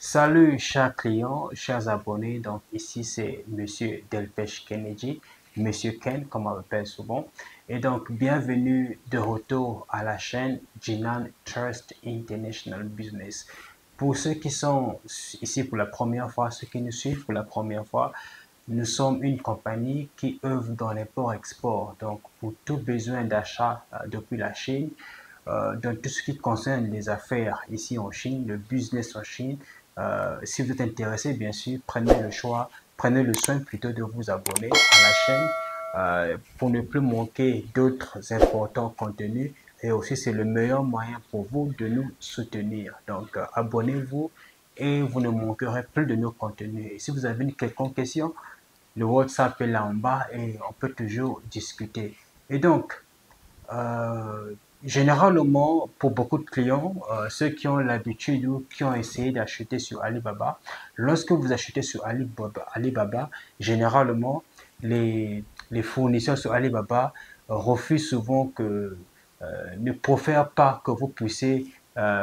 Salut chers clients, chers abonnés. Donc ici c'est Monsieur Delpech Kennedy, Monsieur Ken comme on l'appelle souvent. Et donc bienvenue de retour à la chaîne Jinan Trust International Business. Pour ceux qui sont ici pour la première fois, ceux qui nous suivent pour la première fois, nous sommes une compagnie qui œuvre dans l'import-export. Donc pour tout besoin d'achat depuis la Chine, dans tout ce qui concerne les affaires ici en Chine, le business en Chine. Si vous êtes intéressé, bien sûr, prenez le soin plutôt de vous abonner à la chaîne pour ne plus manquer d'autres importants contenus. Et aussi, c'est le meilleur moyen pour vous de nous soutenir. Donc, abonnez-vous et vous ne manquerez plus de nos contenus. Et si vous avez une quelconque question, le WhatsApp est là en bas et on peut toujours discuter. Et donc, euh, généralement, pour beaucoup de clients, ceux qui ont l'habitude ou qui ont essayé d'acheter sur Alibaba, lorsque vous achetez sur Alibaba, généralement, les fournisseurs sur Alibaba refusent souvent ne préfèrent pas que vous puissiez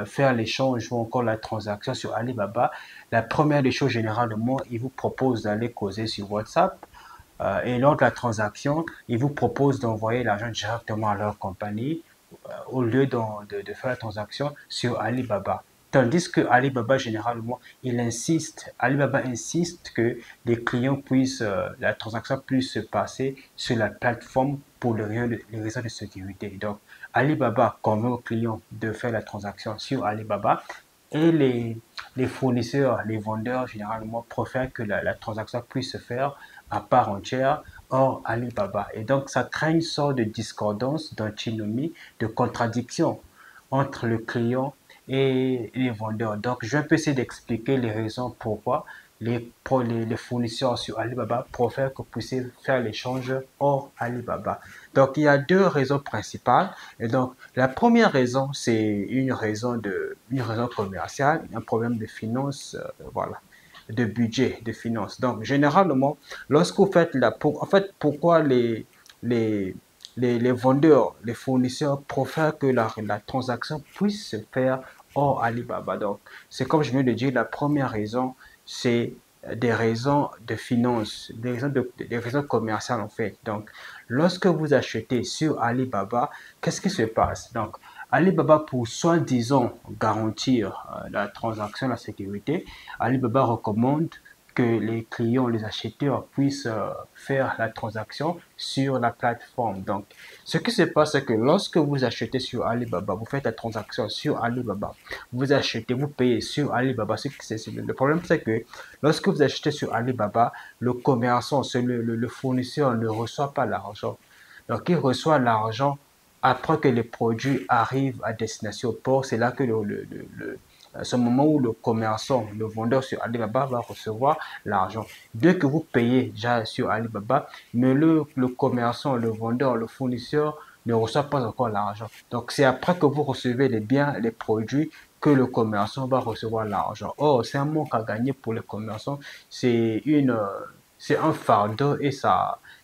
faire l'échange ou encore la transaction sur Alibaba. La première des choses, généralement, ils vous proposent d'aller causer sur WhatsApp. Et lors de la transaction, ils vous proposent d'envoyer l'argent directement à leur compagnie au lieu de faire la transaction sur Alibaba. Tandis que Alibaba, généralement, Alibaba insiste que les clients puissent, la transaction puisse se passer sur la plateforme pour les raisons de sécurité. Donc, Alibaba convainc aux clients de faire la transaction sur Alibaba et les fournisseurs, les vendeurs, généralement, préfèrent que la transaction puisse se faire à part entière hors Alibaba. Et donc, ça crée une sorte de discordance, d'antinomie, de contradiction entre le client et les vendeurs. Donc, je vais un peu essayer d'expliquer les raisons pourquoi les fournisseurs sur Alibaba préfèrent que vous puissiez faire l'échange hors Alibaba. Donc, il y a deux raisons principales. Et donc, la première raison, c'est une raison commerciale, un problème de finance, voilà, de budget, de finances. Donc, généralement, lorsque vous faites en fait, pourquoi les, les vendeurs, les fournisseurs préfèrent que la transaction puisse se faire hors Alibaba. Donc, c'est comme je viens de dire, la première raison, c'est des raisons de finances, des raisons commerciales en fait. Donc, lorsque vous achetez sur Alibaba, qu'est-ce qui se passe? Donc, Alibaba, pour soi-disant garantir la transaction, la sécurité, Alibaba recommande que les clients, les acheteurs puissent faire la transaction sur la plateforme. Donc, ce qui se passe, c'est que lorsque vous achetez sur Alibaba, vous faites la transaction sur Alibaba, vous achetez, vous payez sur Alibaba. Le problème, c'est que lorsque vous achetez sur Alibaba, le commerçant, le fournisseur ne reçoit pas l'argent. Donc, il reçoit l'argent après que les produits arrivent à destination au port. C'est là que ce moment où le commerçant, le vendeur sur Alibaba va recevoir l'argent. Dès que vous payez déjà sur Alibaba, mais le commerçant, le vendeur, le fournisseur ne reçoit pas encore l'argent. Donc, c'est après que vous recevez les biens, les produits, que le commerçant va recevoir l'argent. Or, c'est un manque à gagner pour le commerçant. C'est un fardeau et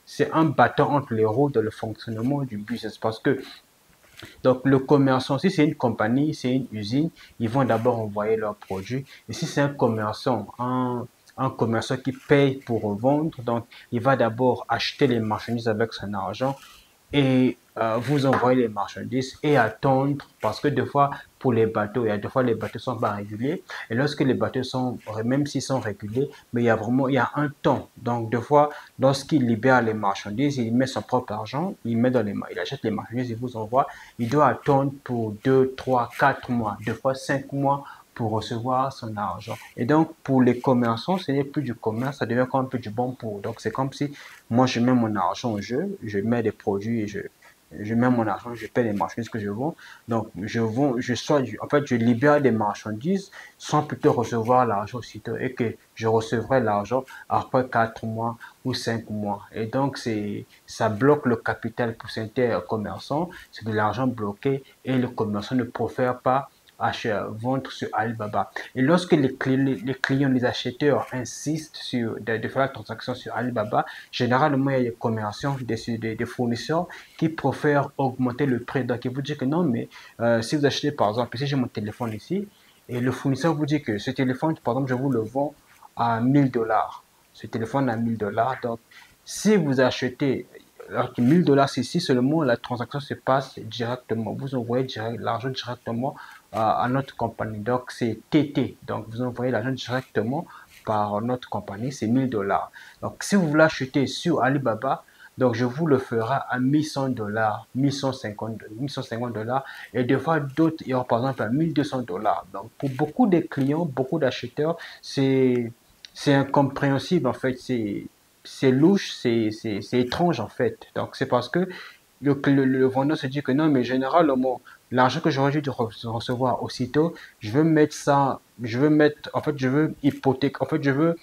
c'est un bâton entre les roues dans le fonctionnement du business parce que donc, le commerçant, si c'est une compagnie, c'est une usine, ils vont d'abord envoyer leurs produits. Et si c'est un commerçant qui paye pour revendre, donc il va d'abord acheter les marchandises avec son argent et vous envoyer les marchandises et attendre parce que des fois pour les bateaux, il y a des fois les bateaux sont pas réguliers et lorsque les bateaux sont, même s'ils sont réguliers, mais il y a un temps. Donc des fois, lorsqu'il libère les marchandises, il met son propre argent, il achète les marchandises, il vous envoie, il doit attendre pour 2, 3, 4 mois, des fois 5 mois pour recevoir son argent. Et donc, pour les commerçants, ce n'est plus du commerce, ça devient comme un peu du bon pour. Donc, c'est comme si moi, je mets mon argent au jeu, je mets des produits et je mets mon argent, je paie les marchandises que je vends. Donc, en fait, je libère des marchandises sans plutôt recevoir l'argent aussitôt et que je recevrai l'argent après 4 mois ou 5 mois. Et donc, ça bloque le capital pour certains commerçants. C'est de l'argent bloqué et le commerçant ne préfère pas vendre sur Alibaba. Et lorsque les clients, les acheteurs insistent de faire la transaction sur Alibaba, généralement, il y a des commerçants, des fournisseurs qui préfèrent augmenter le prix. Donc, ils vous disent que non, mais si vous achetez, par exemple, si j'ai mon téléphone ici, Et le fournisseur vous dit que ce téléphone, par exemple, je vous le vends à 1000 $. Ce téléphone à 1000 $. Donc, si vous achetez, alors que 1000 $, c'est si seulement la transaction se passe directement. Vous envoyez l'argent directement à notre compagnie. Donc, c'est TT. Donc, vous envoyez l'argent directement par notre compagnie. C'est 1000 $. Donc, si vous voulez acheter sur Alibaba, donc je vous le ferai à 1100 $, 1150 $. Et des fois, d'autres iront par exemple à 1200 $. Donc, pour beaucoup de clients, beaucoup d'acheteurs, c'est incompréhensible en fait. C'est louche, c'est étrange en fait. Donc, c'est parce que le vendeur se dit que non, mais généralement, l'argent que j'aurais dû recevoir aussitôt, je veux mettre ça, en fait, je veux hypothèque, en fait, je veux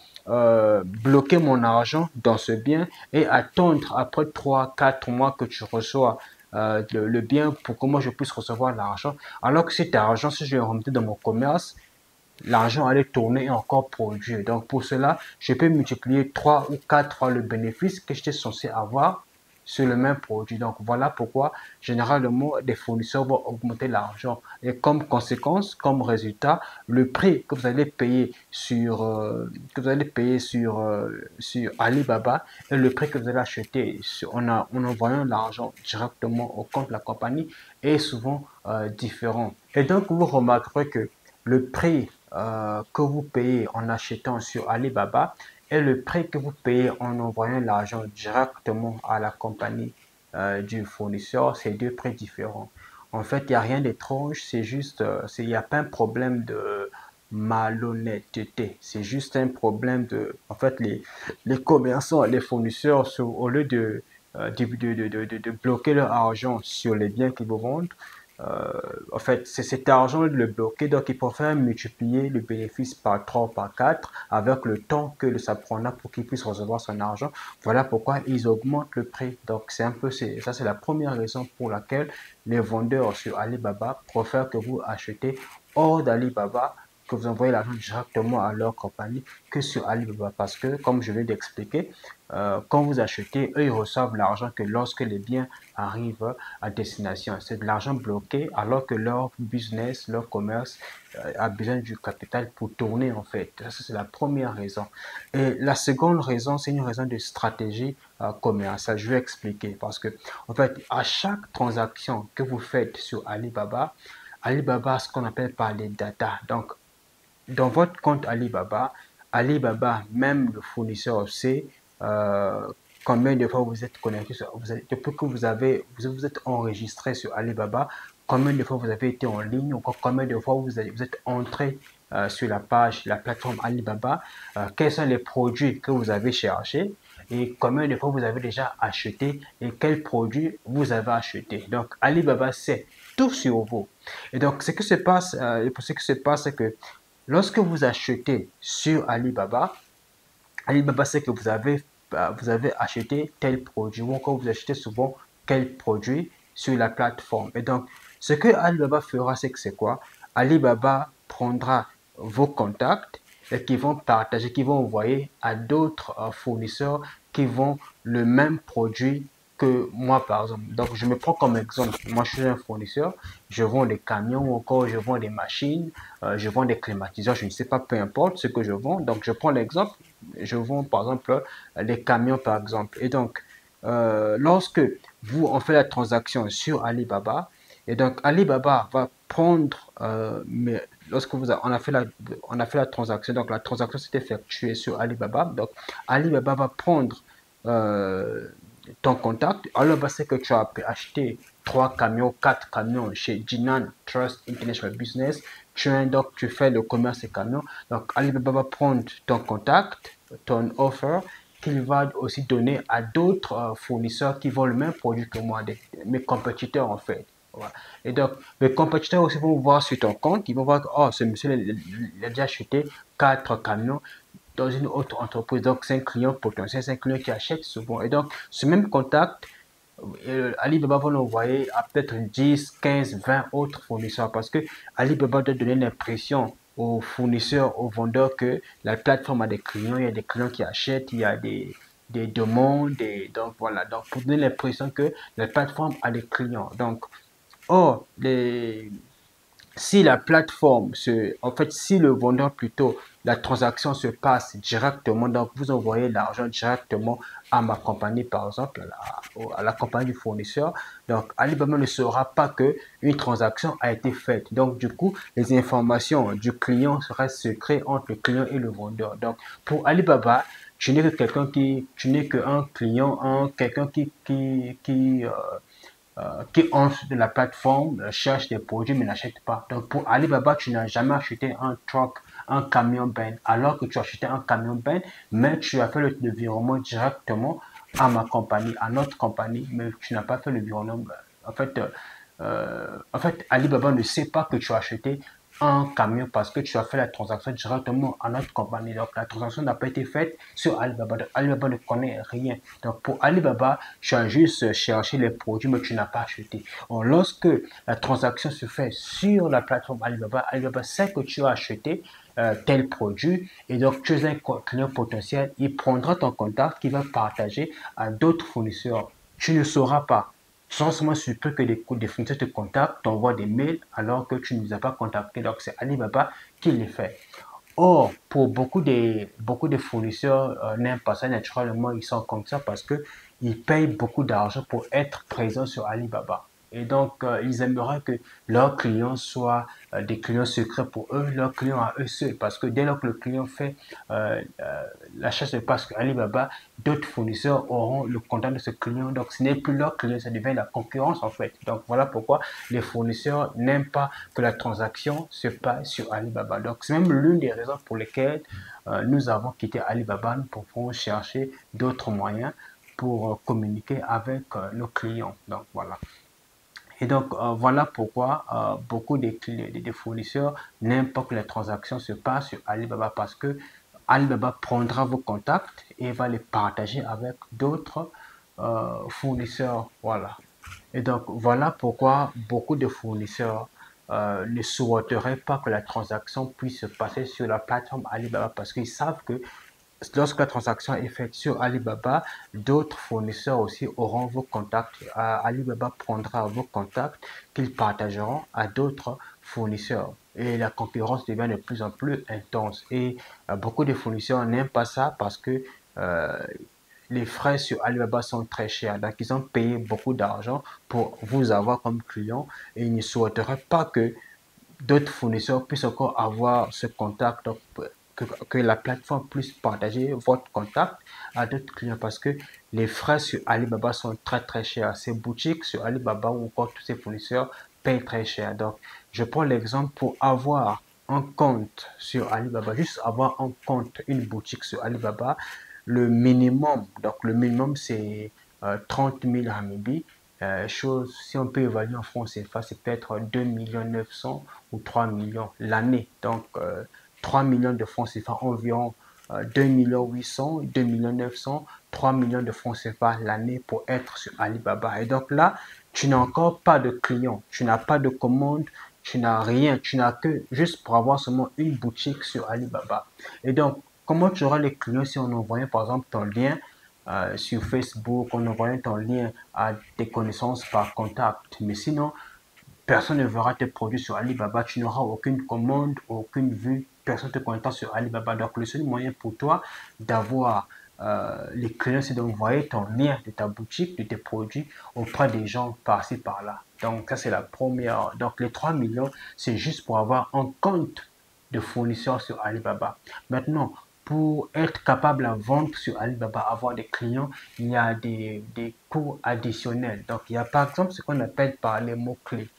bloquer mon argent dans ce bien et attendre après 3 4 mois que tu reçois le bien pour que moi je puisse recevoir l'argent. Alors que cet argent, si je le remettais dans mon commerce, l'argent allait tourner et encore produire. Donc pour cela, je peux multiplier 3 ou 4 fois le bénéfice que j'étais censé avoir sur le même produit. Donc voilà pourquoi généralement les fournisseurs vont augmenter l'argent. Et comme conséquence, comme résultat, le prix que vous allez payer sur Alibaba et le prix que vous allez acheter en envoyant l'argent directement au compte de la compagnie est souvent différent. Et donc vous remarquerez que le prix que vous payez en achetant sur Alibaba et le prix que vous payez en envoyant l'argent directement à la compagnie du fournisseur, c'est deux prix différents. En fait, il n'y a rien d'étrange, c'est juste, il n'y a pas un problème de malhonnêteté, c'est juste un problème de, en fait, les commerçants, les fournisseurs, au lieu de bloquer leur argent sur les biens qu'ils vous vendent, en fait, c'est cet argent de le bloquer, donc il préfère multiplier le bénéfice par 3 ou par 4 avec le temps que ça prendra pour qu'il puisse recevoir son argent. Voilà pourquoi ils augmentent le prix. Donc c'est un peu, ça c'est la première raison pour laquelle les vendeurs sur Alibaba préfèrent que vous achetez hors d'Alibaba, que vous envoyez l'argent directement à leur compagnie que sur Alibaba. Parce que, comme je viens d'expliquer, quand vous achetez, eux, ils reçoivent l'argent que lorsque les biens arrivent à destination. C'est de l'argent bloqué alors que leur business, leur commerce a besoin du capital pour tourner en fait. Ça, c'est la première raison. Et la seconde raison, c'est une raison de stratégie commerciale. Je vais expliquer parce que, en fait, à chaque transaction que vous faites sur Alibaba, Alibaba a ce qu'on appelle par les data. Donc, dans votre compte Alibaba, Alibaba, même le fournisseur sait euh, combien de fois vous êtes connecté, depuis que vous êtes enregistré sur Alibaba, combien de fois vous avez été en ligne, ou combien de fois vous êtes entré sur la page, la plateforme Alibaba, quels sont les produits que vous avez cherchés et combien de fois vous avez déjà acheté et quels produits vous avez acheté. Donc Alibaba sait tout sur vous. Et donc ce qui se passe, c'est que lorsque vous achetez sur Alibaba, Alibaba sait que vous avez acheté tel produit ou encore vous achetez souvent quel produit sur la plateforme. Et donc, ce que Alibaba fera, c'est que c'est quoi? Alibaba prendra vos contacts et qui vont partager, qui vont envoyer à d'autres fournisseurs qui vont le même produit que moi, par exemple. Donc, je me prends comme exemple. Moi, je suis un fournisseur. Je vends des camions ou encore je vends des machines, je vends des climatiseurs, je ne sais pas, peu importe ce que je vends. Donc, je prends l'exemple. Je vends, par exemple, les camions, par exemple. Et donc, lorsque vous en faites la transaction sur Alibaba, et donc Alibaba va prendre, mais lorsque on a fait la transaction, donc la transaction s'est effectuée sur Alibaba, donc Alibaba va prendre euh, ton contact. Alors, c'est que tu as acheté 3 camions, 4 camions chez Jinan Trust International Business. Donc, tu fais le commerce des camions. Donc, Alibaba va prendre ton contact, ton offer, qu'il va aussi donner à d'autres fournisseurs qui vendent le même produit que moi, mes compétiteurs en fait. Voilà. Et donc, mes compétiteurs aussi vont voir sur ton compte, ils vont voir que oh, ce monsieur il a déjà acheté 4 camions dans une autre entreprise. Donc, c'est un client potentiel, c'est un client qui achète souvent. Et donc, ce même contact, Alibaba va l'envoyer à peut-être 10, 15, 20 autres fournisseurs parce que Alibaba doit donner l'impression aux fournisseurs, aux vendeurs que la plateforme a des clients, il y a des clients qui achètent, il y a des demandes, donc voilà, donc pour donner l'impression que la plateforme a des clients. Donc, or, si la plateforme en fait, si le vendeur plutôt, la transaction se passe directement, donc vous envoyez l'argent directement à ma compagnie, par exemple, à la compagnie du fournisseur, donc Alibaba ne saura pas que une transaction a été faite. Donc, du coup, les informations du client seraient secrètes entre le client et le vendeur. Donc, pour Alibaba, tu n'es que tu n'es qu'un client, quelqu'un qui entre de la plateforme, cherche des produits mais n'achète pas. Donc pour Alibaba, tu n'as jamais acheté un truck, un camion ben, alors que tu as acheté un camion ben, mais tu as fait le virement directement à ma compagnie, à notre compagnie, mais tu n'as pas fait le virement. En fait, Alibaba ne sait pas que tu as acheté un camion parce que tu as fait la transaction directement à notre compagnie. Donc, la transaction n'a pas été faite sur Alibaba. Donc, Alibaba ne connaît rien. Donc, pour Alibaba, tu as juste cherché les produits, mais tu n'as pas acheté. Or, lorsque la transaction se fait sur la plateforme Alibaba, Alibaba sait que tu as acheté tel produit et donc tu es un client potentiel. Il prendra ton contact qu'il va partager à d'autres fournisseurs. Tu ne sauras pas. Sans seulement surpris que des fournisseurs te contactent, t'envoient des mails alors que tu ne les as pas contactés. Donc, c'est Alibaba qui les fait. Or, pour beaucoup de fournisseurs n'aiment pas ça, naturellement, ils sont comme ça parce que ils payent beaucoup d'argent pour être présents sur Alibaba. Et donc, ils aimeraient que leurs clients soient des clients secrets pour eux, leurs clients à eux seuls. Parce que dès lors que le client fait l'achat se passe sur Alibaba, d'autres fournisseurs auront le contact de ce client. Donc, ce n'est plus leur client, ça devient la concurrence en fait. Donc, voilà pourquoi les fournisseurs n'aiment pas que la transaction se passe sur Alibaba. Donc, c'est même l'une des raisons pour lesquelles nous avons quitté Alibaba. Nous pouvons chercher d'autres moyens pour communiquer avec nos clients. Donc, voilà. Et donc, voilà pourquoi beaucoup des fournisseurs n'aiment pas que les transactions se passent sur Alibaba parce que Alibaba prendra vos contacts et va les partager avec d'autres fournisseurs. Voilà. Et donc, voilà pourquoi beaucoup de fournisseurs ne souhaiteraient pas que la transaction puisse se passer sur la plateforme Alibaba parce qu'ils savent que lorsque la transaction est faite sur Alibaba, d'autres fournisseurs aussi auront vos contacts. Alibaba prendra vos contacts qu'ils partageront à d'autres fournisseurs. Et la concurrence devient de plus en plus intense. Et beaucoup de fournisseurs n'aiment pas ça parce que euh, les frais sur Alibaba sont très chers. Donc, ils ont payé beaucoup d'argent pour vous avoir comme client et ils ne souhaiteraient pas que d'autres fournisseurs puissent encore avoir ce contact, donc que la plateforme puisse partager votre contact à d'autres clients parce que les frais sur Alibaba sont très très chers. Ces boutiques sur Alibaba ou encore tous ces fournisseurs payent très cher. Donc, je prends l'exemple pour avoir un compte sur Alibaba, juste avoir un compte, une boutique sur Alibaba, donc le minimum c'est 30 000 RMB. Chose, si on peut évaluer en francs CFA, c'est peut-être 2 900 000 ou 3 millions l'année. Donc, 3 millions de francs CFA, environ 2 800 000, 2 900 000, 3 millions de francs CFA l'année pour être sur Alibaba. Et donc là, tu n'as encore pas de clients, tu n'as pas de commande, tu n'as rien, tu n'as que juste pour avoir seulement une boutique sur Alibaba. Et donc, comment tu auras les clients si on envoyait par exemple ton lien sur Facebook, on envoyait ton lien à tes connaissances par contact. Mais sinon, personne ne verra tes produits sur Alibaba, tu n'auras aucune commande, aucune vue, personne ne te contacte sur Alibaba. Donc, le seul moyen pour toi d'avoir les clients, c'est d'envoyer ton lien de ta boutique, de tes produits auprès des gens par-ci, par-là. Donc, ça, c'est la première. Donc, les 3 millions, c'est juste pour avoir un compte de fournisseur sur Alibaba. Maintenant, pour être capable à vendre sur Alibaba, avoir des clients, il y a des coûts additionnels. Donc, il y a par exemple ce qu'on appelle par les mots-clés.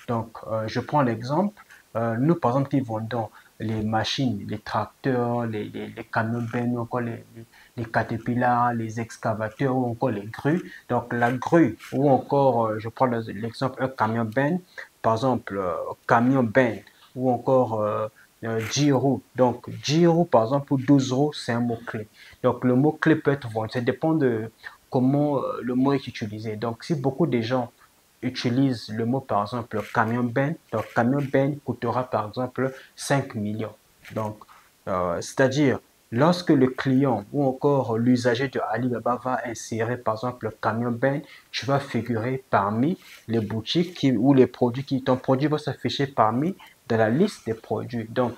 Donc, je prends l'exemple. Nous, par exemple, qui vendons les machines, les tracteurs, les camions bennes, ou encore les caterpillars, les excavateurs ou encore les grues. Donc, la grue ou encore, je prends l'exemple, un camion ben, par exemple, camion ben ou encore 10 roues. Donc, 10 roues, par exemple, pour 12 roues, c'est un mot-clé. Donc, le mot-clé peut être vendu. Ça dépend de comment le mot est utilisé. Donc, si beaucoup de gens utilise le mot par exemple camion ben, donc camion ben coûtera par exemple 5 millions. Donc, c'est-à-dire Lorsque le client ou encore l'usager de Alibaba va insérer par exemple le camion Ben, tu vas figurer parmi les boutiques ou les produits ton produit va s'afficher parmi dans la liste des produits. Donc,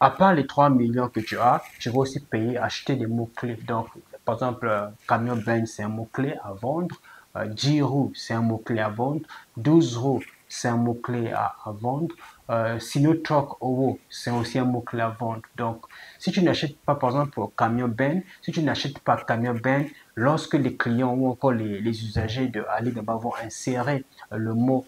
à part les 3 millions que tu vas aussi payer, acheter des mots-clés. Donc, par exemple, camion Ben, c'est un mot-clé à vendre. 10 roues, c'est un mot-clé à vendre. 12 roues, c'est un mot-clé à vendre. Sinotruk Owo, c'est aussi un mot-clé à vendre. Donc, si tu n'achètes pas, par exemple, camion Ben, si tu n'achètes pas camion Ben, lorsque les clients ou encore les usagers de Alibaba vont insérer le mot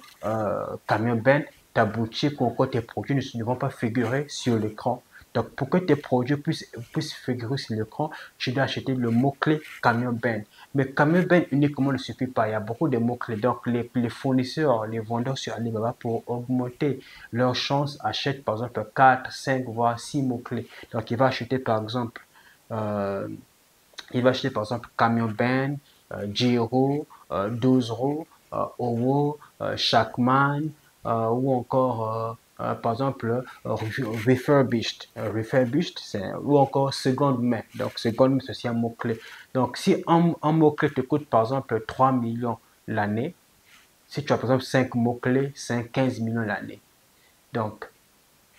camion Ben, ta boutique ou encore tes produits ne vont pas figurer sur l'écran. Donc, pour que tes produits puissent figurer sur l'écran, tu dois acheter le mot-clé camion Ben. Mais camion Ben uniquement ne suffit pas. Il y a beaucoup de mots-clés. Donc, les fournisseurs, les vendeurs sur Alibaba, pour augmenter leurs chances, achètent par exemple 4, 5, voire 6 mots-clés. Donc, euh, il va acheter par exemple camion Ben, Giro, 12 roues, Owo, Shackman, ou encore par exemple refurbished ou encore seconde main. Donc seconde main c'est aussi un mot-clé. Donc si un mot-clé te coûte par exemple 3 millions l'année, si tu as par exemple 5 mots-clés, c'est 15 millions l'année. Donc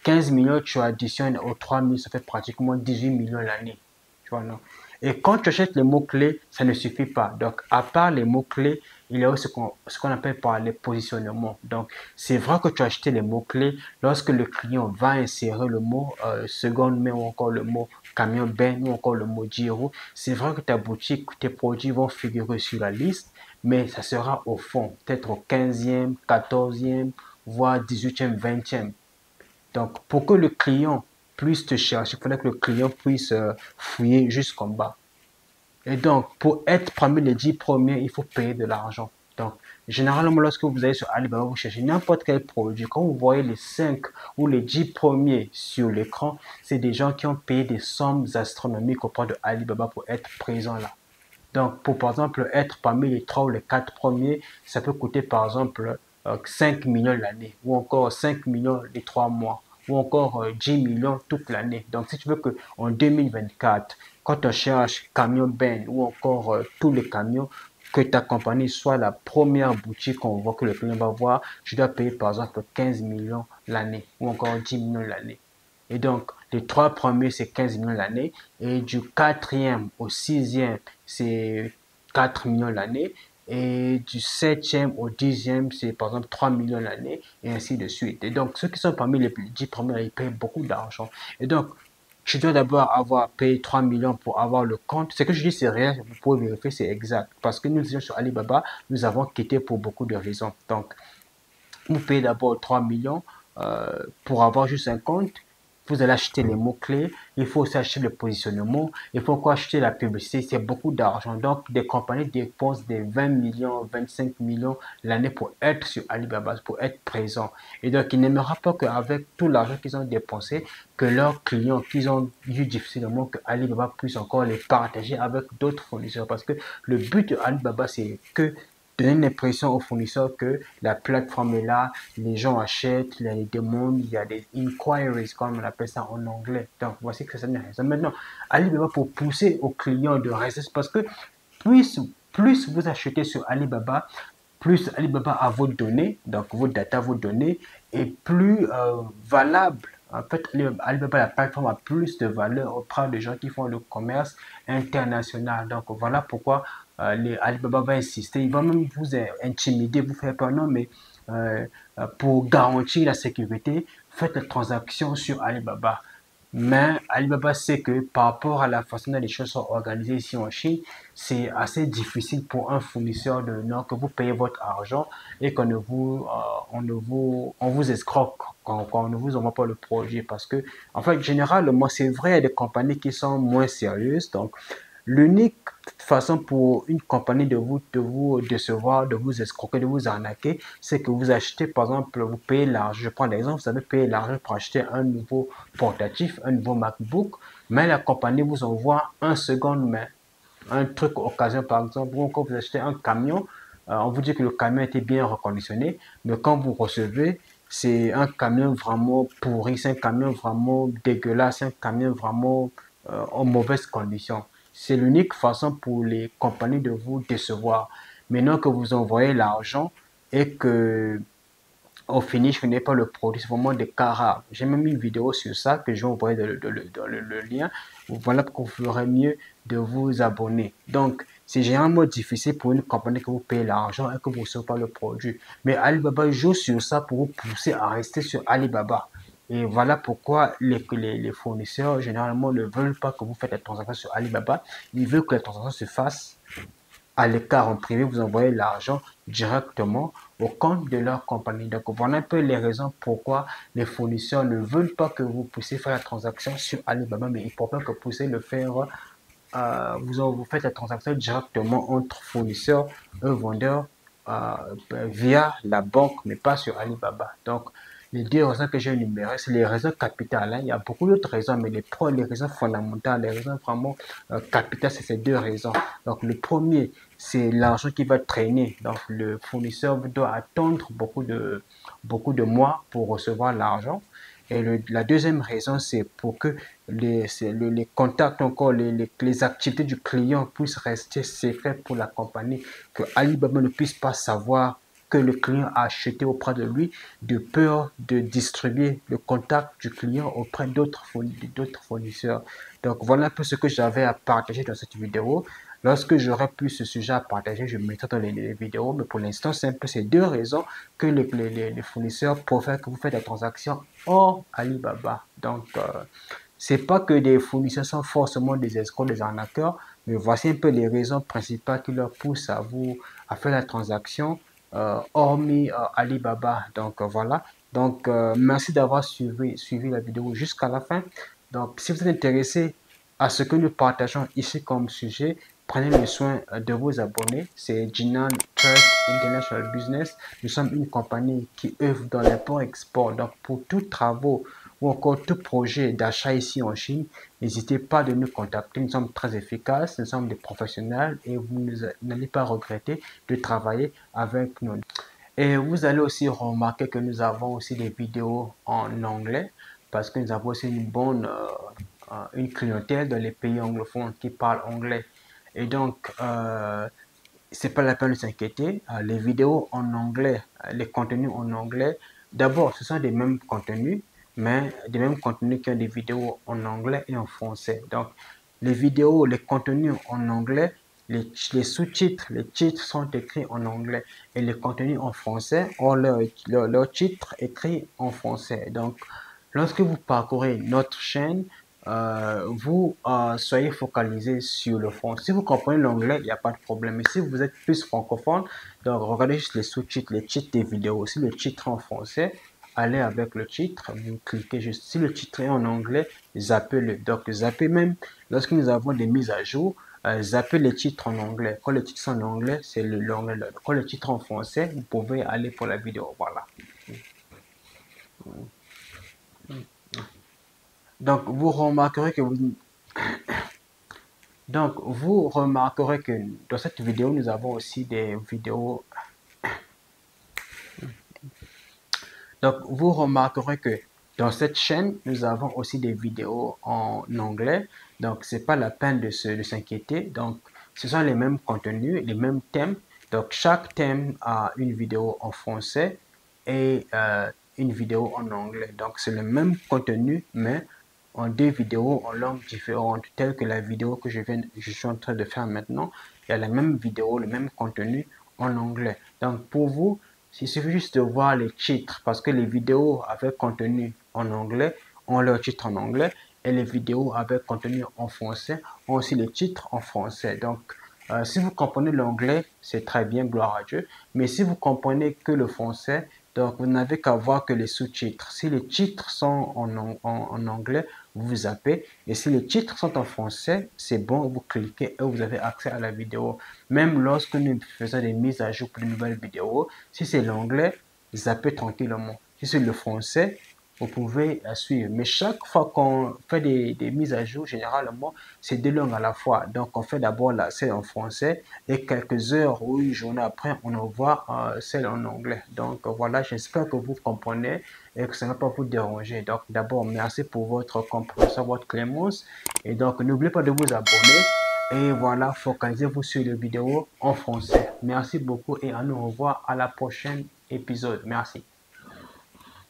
15 millions, tu additionnes aux 3 millions, ça fait pratiquement 18 millions l'année. Tu vois, non? Et quand tu achètes les mots-clés, ça ne suffit pas. Donc, à part les mots-clés, il y a aussi ce qu'on appelle par les positionnements. Donc, c'est vrai que tu as acheté les mots-clés lorsque le client va insérer le mot seconde main ou encore le mot camion Ben ou encore le mot Giro. C'est vrai que ta boutique, tes produits vont figurer sur la liste, mais ça sera au fond, peut-être au 15e, 14e, voire 18e, 20e. Donc, pour que le client puisse te chercher, il faudrait que le client puisse fouiller jusqu'en bas. Et donc, pour être parmi les 10 premiers, il faut payer de l'argent. Donc, généralement, lorsque vous allez sur Alibaba, vous cherchez n'importe quel produit. Quand vous voyez les 5 ou les 10 premiers sur l'écran, c'est des gens qui ont payé des sommes astronomiques auprès de Alibaba pour être présents là. Donc, pour par exemple être parmi les 3 ou les 4 premiers, ça peut coûter par exemple 5 millions l'année, ou encore 5 millions les 3 mois, ou encore 10 millions toute l'année. Donc, si tu veux que en 2024, quand on cherche camion Ben ou encore tous les camions, que ta compagnie soit la première boutique qu'on voit que le client va voir, tu dois payer par exemple 15 millions l'année, ou encore 10 millions l'année. Et donc, les 3 premiers, c'est 15 millions l'année. Et du 4e au 6e, c'est 4 millions l'année. Et du 7e au 10e, c'est par exemple 3 millions l'année. Et ainsi de suite. Et donc, ceux qui sont parmi les 10 premiers, ils payent beaucoup d'argent. Et donc, tu dois d'abord avoir payé 3 millions pour avoir le compte. Ce que je dis, c'est réel. Vous pouvez vérifier, c'est exact. Parce que nous étions sur Alibaba, nous avons quitté pour beaucoup de raisons. Donc, vous payez d'abord 3 millions pour avoir juste un compte. Vous allez acheter les mots-clés, il faut aussi acheter le positionnement, il faut encore acheter la publicité, c'est beaucoup d'argent. Donc, des compagnies dépensent des 20 millions, 25 millions l'année pour être sur Alibaba, pour être présent. Et donc, ils n'aimeraient pas qu'avec tout l'argent qu'ils ont dépensé, que leurs clients qu'ils ont eu difficilement, que Alibaba puisse encore les partager avec d'autres fournisseurs. Parce que le but de Alibaba, c'est que donner l'impression aux fournisseurs que la plateforme est là, les gens achètent, il y a des demandes, il y a des inquiries, comme on appelle ça en anglais. Donc, voici que ça n'est rien. Maintenant, Alibaba pour pousser aux clients de rester, parce que plus vous achetez sur Alibaba, plus Alibaba a vos données, donc vos data, vos données, et plus valable. En fait, Alibaba, la plateforme a plus de valeur auprès des gens qui font le commerce international. Donc, voilà pourquoi Alibaba va insister. Il va même vous intimider, vous faire peur. Non, mais pour garantir la sécurité, faites les transactions sur Alibaba. Mais Alibaba sait que par rapport à la façon dont les choses sont organisées ici en Chine, c'est assez difficile pour un fournisseur de Nord que vous payez votre argent et qu'on ne vous, on vous escroque quand on ne vous envoie pas le projet. Parce que, en fait, généralement, c'est vrai, il y a des compagnies qui sont moins sérieuses. Donc, l'unique façon pour une compagnie de vous décevoir, de vous escroquer, de vous arnaquer, c'est que vous achetez, par exemple, vous payez l'argent. Je prends l'exemple, vous avez payé l'argent pour acheter un nouveau portatif, un nouveau MacBook, mais la compagnie vous envoie un seconde main, un truc occasion, par exemple, ou quand vous achetez un camion, on vous dit que le camion était bien reconditionné, mais quand vous recevez, c'est un camion vraiment pourri, c'est un camion vraiment dégueulasse, c'est un camion vraiment en mauvaises conditions. C'est l'unique façon pour les compagnies de vous décevoir. Maintenant que vous envoyez l'argent et que au finish, vous n'avez pas le produit, c'est vraiment des cas rares. J'ai même une vidéo sur ça que je vais envoyer dans le lien. Voilà pourquoi vous ferez mieux de vous abonner. Donc, c'est généralement difficile pour une compagnie que vous payez l'argent et que vous ne recevez pas le produit. Mais Alibaba joue sur ça pour vous pousser à rester sur Alibaba. Et voilà pourquoi les fournisseurs généralement ne veulent pas que vous faites des transactions sur Alibaba. Ils veulent que les transactions se fassent à l'écart en privé, vous envoyez l'argent directement au compte de leur compagnie. Donc, voilà un peu les raisons pourquoi les fournisseurs ne veulent pas que vous puissiez faire la transaction sur Alibaba, mais ils préfèrent que vous puissiez le faire, vous faites la transaction directement entre fournisseurs et vendeurs via la banque, mais pas sur Alibaba. Donc, les deux raisons que j'ai énumérées, c'est les raisons capitales. Hein. Il y a beaucoup d'autres raisons, mais les raisons fondamentales, les raisons vraiment capitales, c'est ces deux raisons. Donc, le premier, c'est l'argent qui va traîner. Donc, le fournisseur doit attendre beaucoup de mois pour recevoir l'argent. Et la deuxième raison, c'est pour que les contacts, encore les activités du client puissent rester secrètes pour la compagnie, que Alibaba ne puisse pas savoir que le client a acheté auprès de lui, de peur de distribuer le contact du client auprès d'autres fournisseurs. Donc voilà un peu ce que j'avais à partager dans cette vidéo. Lorsque j'aurai plus ce sujet à partager, je mettrai dans les vidéos. Mais pour l'instant, c'est un peu ces deux raisons que les fournisseurs préfèrent que vous faites la transaction hors Alibaba. Donc, c'est pas que des fournisseurs sont forcément des escrocs, des arnaqueurs, mais voici un peu les raisons principales qui leur poussent à faire la transaction hormis Alibaba. Donc, voilà. Donc, merci d'avoir suivi la vidéo jusqu'à la fin. Donc, si vous êtes intéressé à ce que nous partageons ici comme sujet, prenez le soin de vous abonner. C'est Jinan Trust International Business. Nous sommes une compagnie qui œuvre dans l'import-export. Donc, pour tous travaux ou encore tout projet d'achat ici en Chine, n'hésitez pas de nous contacter. Nous sommes très efficaces, nous sommes des professionnels et vous n'allez pas regretter de travailler avec nous. Et vous allez aussi remarquer que nous avons aussi des vidéos en anglais parce que nous avons aussi une clientèle dans les pays anglophones qui parlent anglais. Et donc, c'est pas la peine de s'inquiéter. Les vidéos en anglais, les contenus en anglais, d'abord, ce sont des mêmes contenus, mais des mêmes contenus qui ont des vidéos en anglais et en français. Donc, les vidéos, les contenus en anglais, les sous-titres, les titres sont écrits en anglais et les contenus en français ont leur titre écrit en français. Donc, lorsque vous parcourez notre chaîne, vous soyez focalisé sur le fond. Si vous comprenez l'anglais, il n'y a pas de problème. Mais si vous êtes plus francophone, donc regardez juste les sous-titres, les titres des vidéos. Si le titre est en français, allez avec le titre, vous cliquez juste. Si le titre est en anglais, zappez-le. Donc zappez même, lorsque nous avons des mises à jour, zappez les titres en anglais. Quand les titres sont en anglais, c'est l'anglais. Quand le titre est en français, vous pouvez aller pour la vidéo. Voilà. Donc vous remarquerez que dans cette vidéo, nous avons aussi des vidéos. Donc, vous remarquerez que dans cette chaîne, nous avons aussi des vidéos en anglais. Donc, c'est pas la peine de s'inquiéter. Donc, ce sont les mêmes contenus, les mêmes thèmes. Donc, chaque thème a une vidéo en français et une vidéo en anglais. Donc, c'est le même contenu, mais en deux vidéos en langues différentes, telles que la vidéo que je suis en train de faire maintenant. Il y a la même vidéo, le même contenu en anglais. Donc, pour vous, il suffit juste de voir les titres parce que les vidéos avec contenu en anglais ont leur titre en anglais et les vidéos avec contenu en français ont aussi les titres en français. Donc, si vous comprenez l'anglais, c'est très bien, gloire à Dieu. Mais si vous comprenez que le français, donc vous n'avez qu'à voir que les sous-titres. Si les titres sont en anglais, vous zappez. Et si les titres sont en français, c'est bon, vous cliquez et vous avez accès à la vidéo. Même lorsque nous faisons des mises à jour pour de nouvelles vidéos, si c'est l'anglais, zappez tranquillement. Si c'est le français, vous pouvez suivre. Mais chaque fois qu'on fait des mises à jour, généralement, c'est deux langues à la fois. Donc, on fait d'abord celle en français et quelques heures ou une journée après, on envoie celle en anglais. Donc, voilà, j'espère que vous comprenez et que ça ne va pas vous déranger. Donc, d'abord, merci pour votre compréhension, votre clémence. Et donc, n'oubliez pas de vous abonner. Et voilà, focalisez-vous sur les vidéos en français. Merci beaucoup et à nous revoir à la prochaine épisode. Merci.